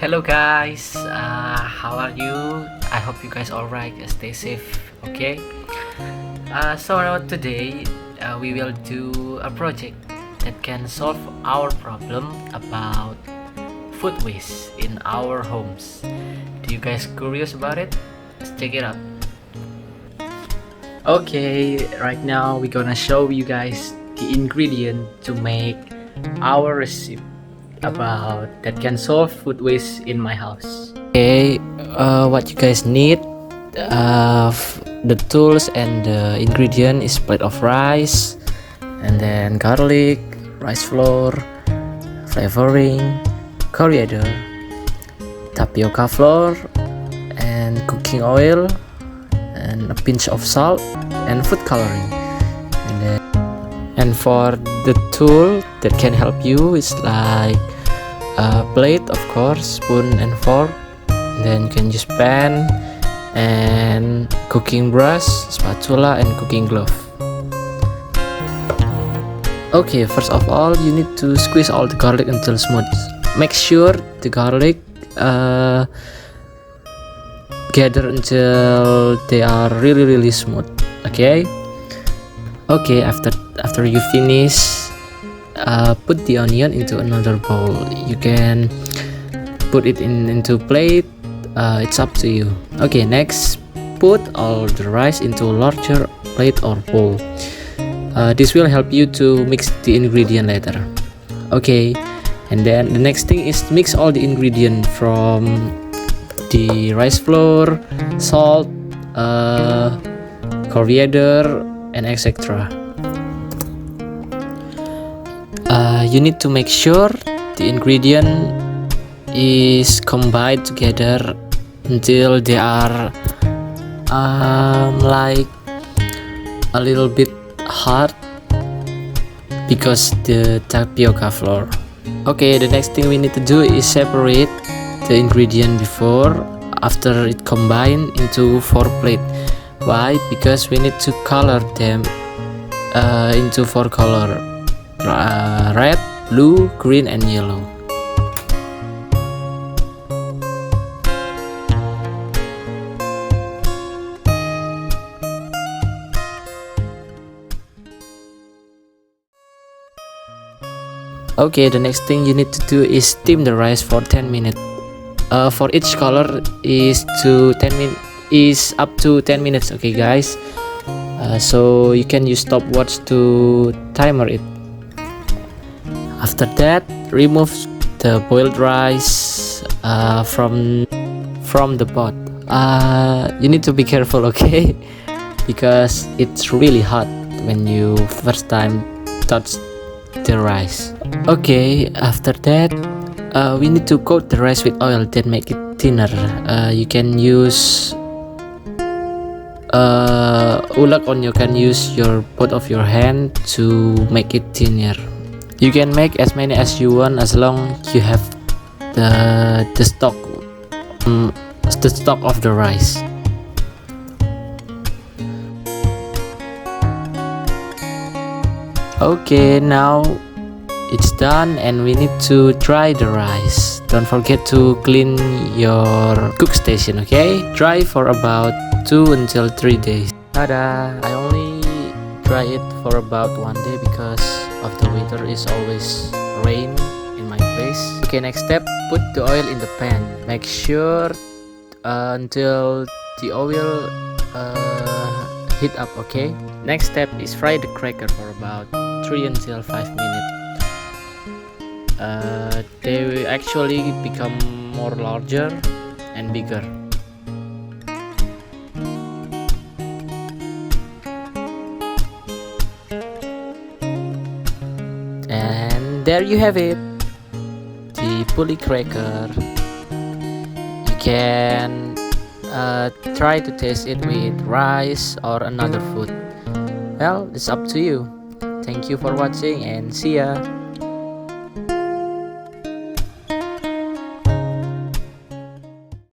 Hello guys, how are you? I hope you guys alright. Stay safe, okay? So today we will do a project that can solve our problem about food waste in our homes. Do you guys curious about it? Let's check it out. Okay, right now we're gonna show you guys the ingredient to make our recipe about that can solve food waste in my house. Okay, what you guys need, the tools and the ingredient is plate of rice, and then garlic, rice flour, flavoring, coriander, tapioca flour, and cooking oil, and a pinch of salt and food coloring. And for the tool that can help you is like a plate, of course, spoon and fork. And then you can use pan and cooking brush, spatula, and cooking glove. Okay, first of all, you need to squeeze all the garlic until smooth. Make sure the garlic gather until they are really smooth. Okay. After you finish, put the onion into another bowl. You can put it into plate. It's up to you. Okay, next put all the rice into a larger plate or bowl. This will help you to mix the ingredient later. Okay, and then the next thing is mix all the ingredient from the rice flour, salt, coriander, and etc. You need to make sure the ingredient is combined together until they are like a little bit hard because the tapioca flour. Okay, the next thing we need to do is separate the ingredient after it combined into 4 plates. Why? Because we need to color them into 4 color: red, blue, green, and yellow. Okay, the next thing you need to do is steam the rice for 10 minutes. For each color is up to 10 minutes. Okay guys, so you can use stopwatch to timer it. After that, remove the boiled rice from the pot. You need to be careful, okay? Because it's really hot when you first time touch the rice. Okay, after that, we need to coat the rice with oil that make it thinner. You can use ulak, or you can use your both of your hand to make it thinner. You can make as many as you want as long you have the stock of the rice. Okay, now it's done and we need to dry the rice. Don't forget to clean your cook station, okay? Dry for about 2 until 3 days. Tada! I only dry it for about 1 day because of the weather is always rain in my place. Okay, next step, put the oil in the pan. Make sure until the oil heat up, okay? Next step is fry the cracker for about 3 until 5 minutes. They will actually become more larger and bigger. And there you have it, the puli cracker. You can try to taste it with rice or another food. Well, it's up to you. Thank you for watching and see ya.